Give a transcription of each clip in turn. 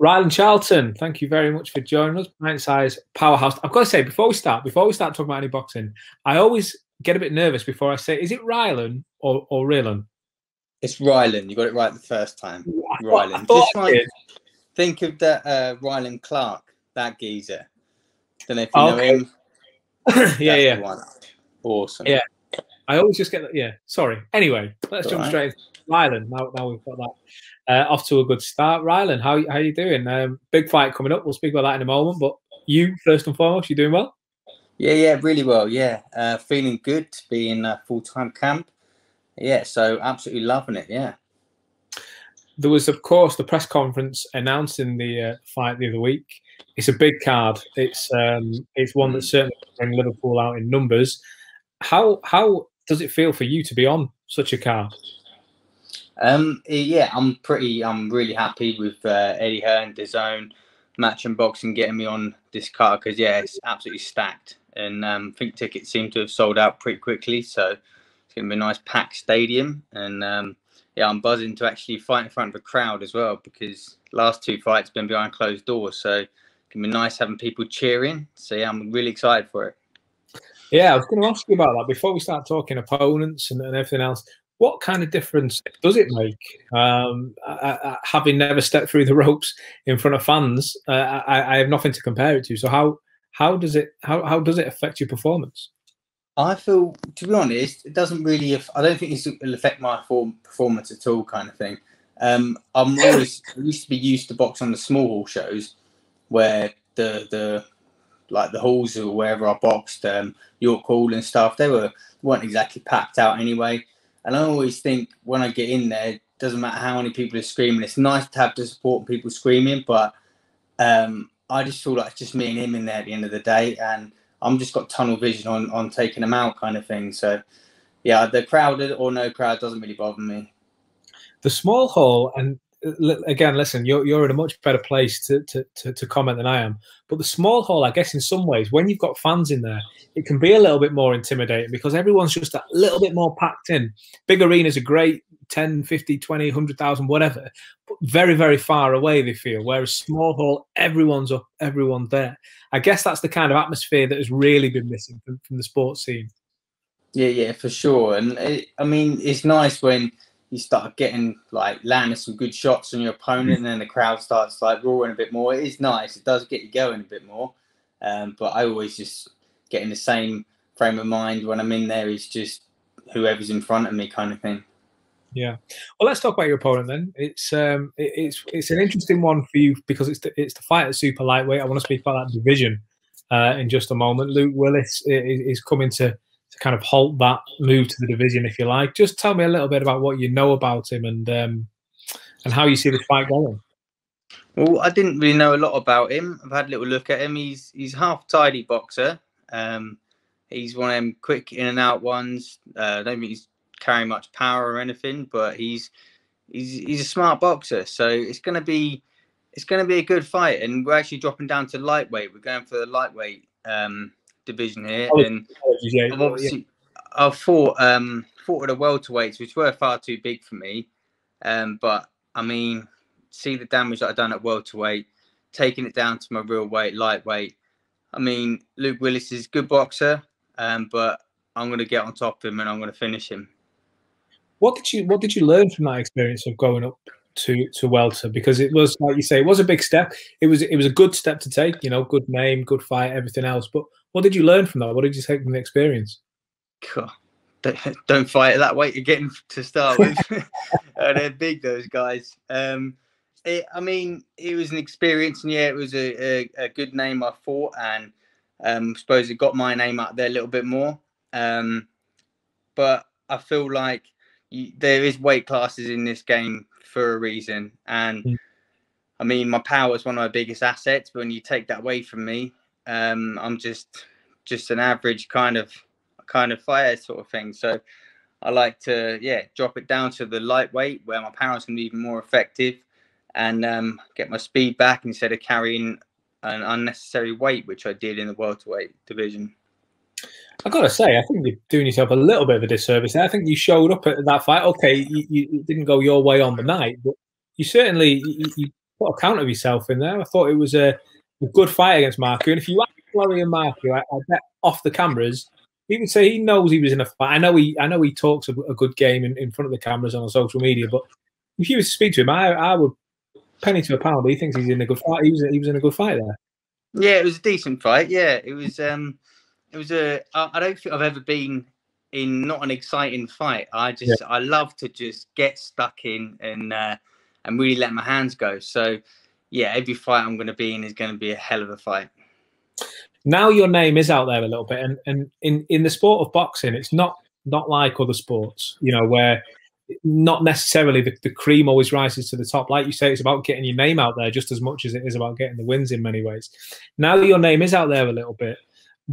Rylan Charlton, thank you very much for joining us. Pint size powerhouse. I've got to say, before we start talking about any boxing, I always get a bit nervous before I say, is it Rylan or Rylan? It's Rylan. You got it right the first time. Rylan. Just like think of that Rylan Clark, that geezer. Don't know if you know him. yeah. One. Awesome. Yeah. I always just get that. Yeah. Sorry. Anyway, let's jump straight into Rylan. Now we've got that off to a good start. Rylan, how you doing? Big fight coming up. We'll speak about that in a moment. But you, first and foremost, you doing well? Yeah, really well. Yeah, feeling good to be in full-time camp. Yeah, so absolutely loving it. Yeah. There was, of course, the press conference announcing the fight the other week. It's a big card. It's one that's certainly bring Liverpool out in numbers. How does it feel for you to be on such a card? Yeah, I'm really happy with Eddie Hearn, DAZN, Match and Boxing getting me on this card because it's absolutely stacked, and I think tickets seem to have sold out pretty quickly. So it's going to be a nice packed stadium, and yeah, I'm buzzing to actually fight in front of a crowd as well because last two fights been behind closed doors. So it's going to be nice having people cheering. So yeah, I'm really excited for it. Yeah, I was going to ask you about that before we start talking opponents and everything else. What kind of difference does it make? Having never stepped through the ropes in front of fans, I have nothing to compare it to. So how does it affect your performance? I feel, to be honest, it doesn't really. I don't think this will affect my performance at all, kind of thing. I used to be used to box on the small hall shows, where the halls or wherever I boxed, York Hall and stuff, they weren't exactly packed out anyway. And I always think when I get in there, it doesn't matter how many people are screaming. It's nice to have the support and people screaming, but I just feel like it's just me and him in there at the end of the day, and I'm just got tunnel vision on taking them out, kind of thing. So yeah, the crowd or no crowd doesn't really bother me. The small hall, and again, listen, you're in a much better place to comment than I am. But the small hall, I guess, in some ways, when you've got fans in there, it can be a little bit more intimidating because everyone's just a little bit more packed in. Big arenas are great, 10, 50, 20, 100,000, whatever, but very, very far away they feel. Whereas small hall, everyone's up, everyone's there. I guess that's the kind of atmosphere that has really been missing from the sports scene. Yeah, for sure. And I mean, it's nice when you start getting landing some good shots on your opponent, and then the crowd starts roaring a bit more. It is nice. It does get you going a bit more. But I always just get in the same frame of mind when I'm in there. It's just whoever's in front of me, kind of thing. Yeah. Well, let's talk about your opponent then. It's an interesting one for you because it's the fight at super lightweight. I want to speak about that division in just a moment. Luke Willis is coming to kind of halt that move to the division, if you like. Just tell me a little bit about what you know about him and how you see this fight going. Well, I didn't really know a lot about him. I've had a little look at him. He's half tidy boxer. He's one of them quick in and out ones. I don't think he's carrying much power or anything, but he's a smart boxer. So it's gonna be a good fight. And we're actually dropping down to lightweight. We're going for the lightweight division here, and obviously I've fought with the welterweights, which were far too big for me. But I mean, see the damage that I've done at welterweight, taking it down to my real weight, lightweight. I mean, Luke Willis is a good boxer, but I'm going to get on top of him and I'm going to finish him. What did you learn from that experience of going up to welter? Because it was, like you say, it was a big step. It was a good step to take. You know, good name, good fight, everything else. But what did you learn from that? What did you take from the experience? God, don't fight at that weight again to start with. They're big, those guys. I mean, it was an experience, and yeah, it was a good name I fought, and I suppose it got my name out there a little bit more. But I feel like there is weight classes in this game for a reason, and I mean, my power is one of my biggest assets. But when you take that away from me, I'm just an average kind of fighter sort of thing. So I like to drop it down to the lightweight where my power is going to be even more effective, and get my speed back instead of carrying an unnecessary weight, which I did in the welterweight division. I got to say, I think you're doing yourself a little bit of a disservice there. I think you showed up at that fight. Okay, you didn't go your way on the night, but you certainly you put a count of yourself in there. I thought it was a good fight against Marku. And if you ask Florian Marku, I bet off the cameras, he would say he knows he was in a fight. I know he talks a good game in front of the cameras on social media, but if you were to speak to him, I would penny to a pound. He thinks he's in a good fight. He was in a good fight there. Yeah, it was a decent fight. Yeah, it was. It was a. I don't think I've ever been in not an exciting fight. I love to just get stuck in and really let my hands go. So yeah, every fight I'm going to be in is going to be a hell of a fight. Now your name is out there a little bit, and in the sport of boxing, it's not like other sports, where not necessarily the cream always rises to the top. Like you say, it's about getting your name out there just as much as it is about getting the wins in many ways. Now your name is out there a little bit.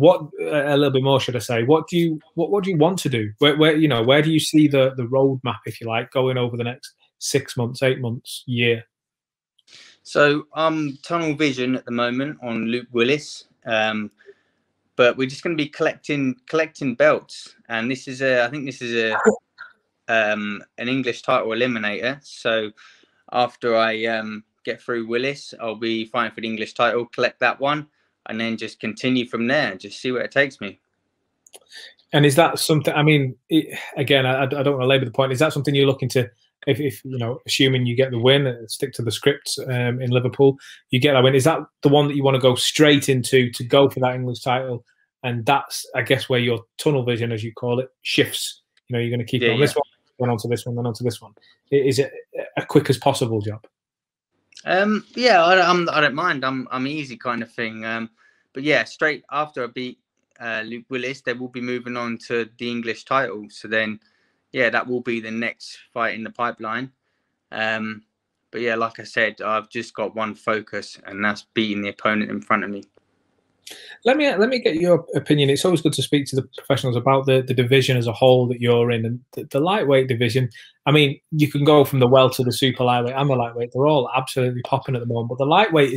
A little bit more, should I say? What do you want to do? Where do you see the roadmap, if you like, going over the next 6 months, 8 months, year? So I'm tunnel vision at the moment on Luke Willis, but we're just going to be collecting belts, and this is I think this is an English title eliminator. So after I get through Willis, I'll be fighting for the English title, collect that one, and then just continue from there, just see where it takes me. And is that something, I mean, again, I don't want to labour the point, is that something you're looking to, if assuming you get the win, stick to the script in Liverpool, you get that win, is that the one that you want to go straight into to go for that English title? And that's, I guess, where your tunnel vision, as you call it, shifts. You're going to keep on this one, on to this one, then on to this one. Is it a quick as possible job? Yeah, I don't mind. I'm easy kind of thing. But yeah, straight after I beat Luke Willis, they will be moving on to the English title. So then, yeah, that will be the next fight in the pipeline. But yeah, like I said, I've just got one focus, and that's beating the opponent in front of me. Let me get your opinion. It's always good to speak to the professionals about the division as a whole that you're in, and the lightweight division. I mean, you can go from the welter to the super lightweight and the lightweight. They're all absolutely popping at the moment. But the lightweight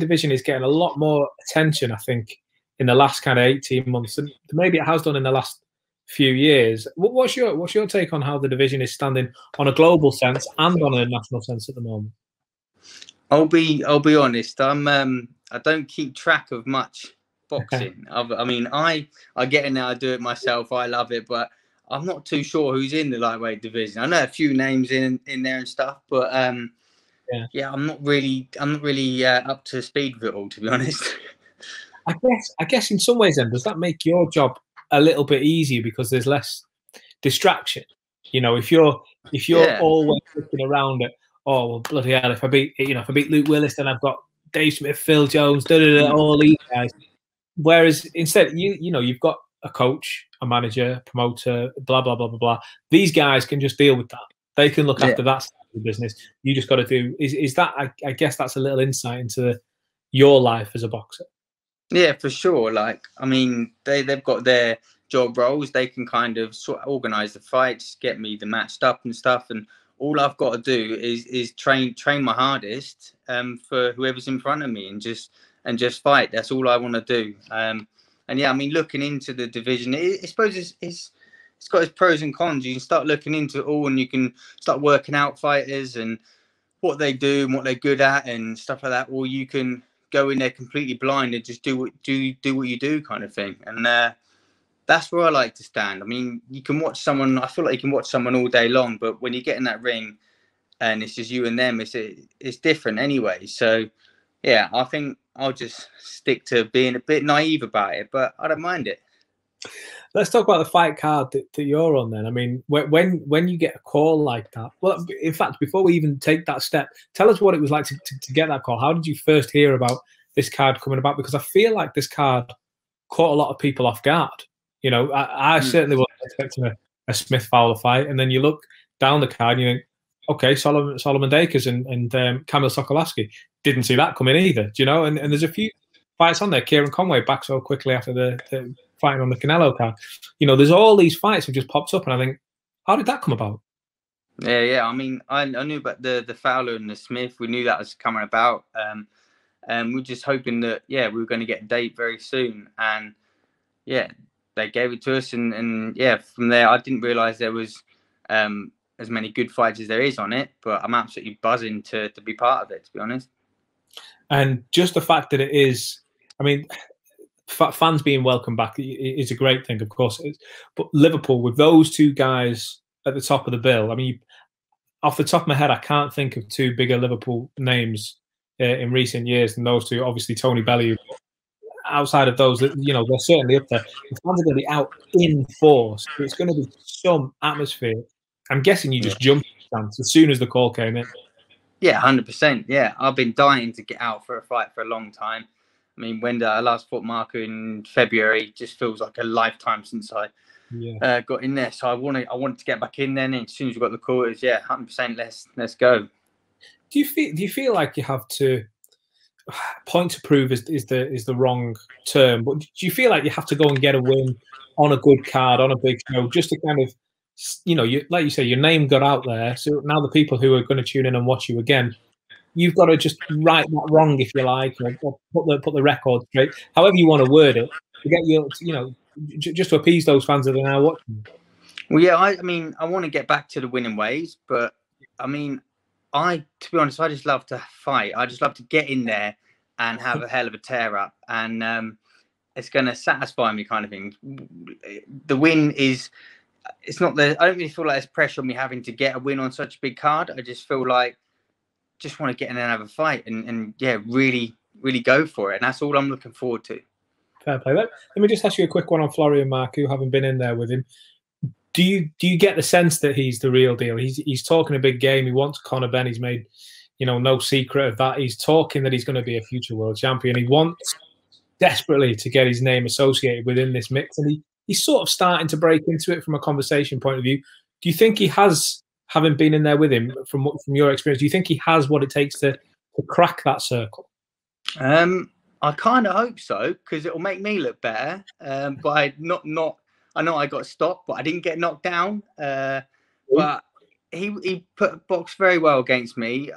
division is getting a lot more attention, I think, in the last kind of 18 months, and maybe it has done in the last few years. What's your take on how the division is standing on a global sense and on a national sense at the moment? I'll be honest. I don't keep track of much boxing. I mean, I get in there, I do it myself. I love it, but I'm not too sure who's in the lightweight division. I know a few names in there and stuff, but yeah, I'm not really up to speed with it all, to be honest. I guess in some ways, then, does that make your job a little bit easier because there's less distraction? If you're always looking around at, oh well, bloody hell, if I beat Luke Willis, then I've got Dave Smith, Phil Jones, all these guys. Whereas instead, you've got a coach, a manager, promoter, blah blah blah blah blah. These guys can just deal with that. They can look after that side of the business. You just got to do. Is that? I guess that's a little insight into your life as a boxer. Yeah, for sure. Like, I mean, they've got their job roles. They can kind of sort of organise the fights, get me the matched up and stuff, and all I've got to do is train my hardest for whoever's in front of me and just fight. That's all I want to do. And yeah, I mean, looking into the division, I suppose it's got its pros and cons. You can start looking into it all, and you can start working out fighters and what they do and what they're good at and stuff like that. Or you can go in there completely blind and just do what you do kind of thing. And that's where I like to stand. I mean, you can watch someone. I feel like you can watch someone all day long, but when you get in that ring and it's just you and them, it's different anyway. So yeah, I think I'll just stick to being a bit naive about it, but I don't mind it. Let's talk about the fight card that you're on then. I mean, when you get a call like that, well, in fact, before we even take that step, tell us what it was like to get that call. How did you first hear about this card coming about? Because I feel like this card caught a lot of people off guard. I certainly wasn't expecting a Smith Fowler fight, and then you look down the card and you think, okay, Solomon Dakers and Kamil Sokolowski. Didn't see that coming either, and there's a few fights on there. Kieran Conway back so quickly after the fighting on the Canelo card. There's all these fights have just popped up, and I think, how did that come about? Yeah. I mean, I knew about the Fowler and the Smith. We knew that was coming about. And we're just hoping that, we were going to get a date very soon. And yeah, they gave it to us. And yeah, from there, I didn't realise there was as many good fights as there is on it, but I'm absolutely buzzing to be part of it, to be honest. And just the fact that it is, I mean, fans being welcome back is a great thing, of course. But Liverpool, with those two guys at the top of the bill, I mean, off the top of my head, I can't think of two bigger Liverpool names in recent years than those two. Obviously, Tony Bellew. Outside of those, you know, they're certainly up there. The fans are going to be out in force. It's going to be some atmosphere. I'm guessing you just jumped as soon as the call came in. Yeah, 100%. Yeah, I've been dying to get out for a fight for a long time. I mean, when I last fought Marku in February, just feels like a lifetime since I got in there. So I wanted to get back in then. And as soon as we got the call, it was 100%. Let's go. Do you feel like you have to? Point to prove is the wrong term, but do you feel like you have to go and get a win on a good card, on a big show, just to kind of, you know, like you say, your name got out there, so now the people who are going to tune in and watch you again, you've got to just right that wrong, if you like, or put the record straight, however you want to word it, to get your, you know, just to appease those fans that are now watching. Well, yeah, I mean, I want to get back to the winning ways, but I mean, to be honest, I just love to fight. I just love to get in there and have a hell of a tear up, and it's going to satisfy me, kind of thing. The win is, it's not I don't really feel like there's pressure on me having to get a win on such a big card. I just feel like just want to get in there and have a fight, and yeah, really go for it. And that's all I'm looking forward to. Fair play. Let me just ask you a quick one on Florian Marku, having been in there with him. Do you get the sense that he's the real deal? He's talking a big game. He wants Conor Benn. He's made, you know, no secret of that. He's talking that he's going to be a future world champion. He wants desperately to get his name associated within this mix, and he's sort of starting to break into it from a conversation point of view. Do you think he has, having been in there with him, from your experience, do you think he has what it takes to crack that circle? I kind of hope so, because it'll make me look better. But I know I got stopped, but I didn't get knocked down. But he boxed very well against me.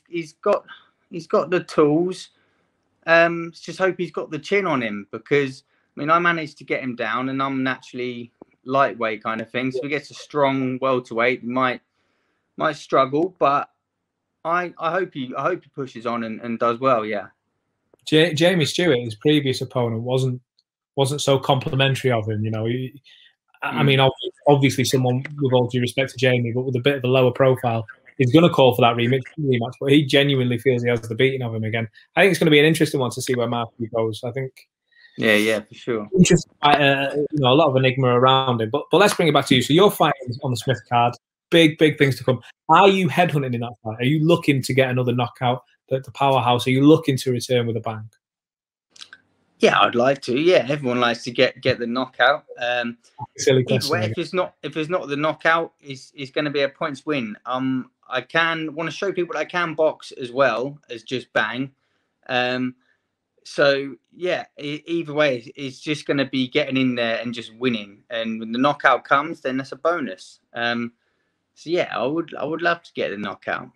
He's got the tools. Just hope he's got the chin on him, because I mean, I managed to get him down, and I'm naturally lightweight kind of thing. So if he gets a strong welterweight, he might struggle, but I hope he pushes on and does well. Yeah. Jamie Stewart, his previous opponent, wasn't so complimentary of him. You know, I mean, obviously, someone with all due respect to Jamie, but with a bit of a lower profile, is going to call for that rematch. But he genuinely feels he has the beating of him again. I think it's going to be an interesting one to see where Marku goes. I think. Yeah, for sure. Interesting, you know, a lot of enigma around him. But let's bring it back to you. So you're fighting on the Smith card. Big things to come. Are you headhunting in that fight? Are you looking to get another knockout? The powerhouse. Are you looking to return with a bang? Yeah, I'd like to. Yeah, everyone likes to get the knockout. Silly question. Either way, if it's not the knockout, it's going to be a points win. I want to show people that I can box as well as just bang. So yeah, either way, it's just going to be getting in there and just winning. And when the knockout comes, then that's a bonus. So yeah, I would love to get the knockout.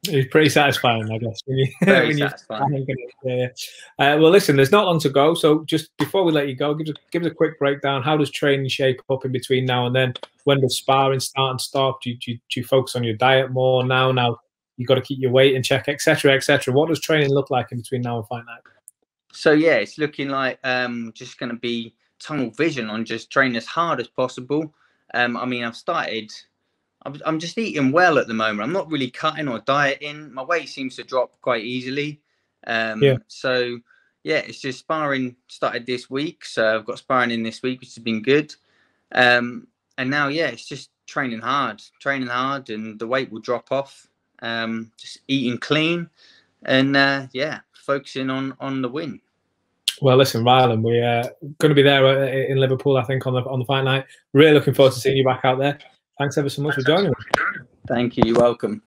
It's pretty satisfying, I guess. Very satisfying. Well, listen, there's not long to go. So just before we let you go, give us a quick breakdown. How does training shape up in between now and then? When does sparring start and stop? Do you focus on your diet more now? Now you've got to keep your weight in check, etc., etc. What does training look like in between now and fight night? So yeah, it's looking like just going to be tunnel vision on just training as hard as possible. I mean, I'm just eating well at the moment. I'm not really cutting or dieting. My weight seems to drop quite easily. So yeah, it's just sparring started this week. So I've got sparring in this week, which has been good. And now, yeah, it's just training hard, and the weight will drop off. Just eating clean, and yeah, focusing on the win. Well, listen, Rylan, we're going to be there in Liverpool, I think, on the fight night. Really looking forward to seeing you back out there. Thanks ever so much for joining us. Thank you. You're welcome.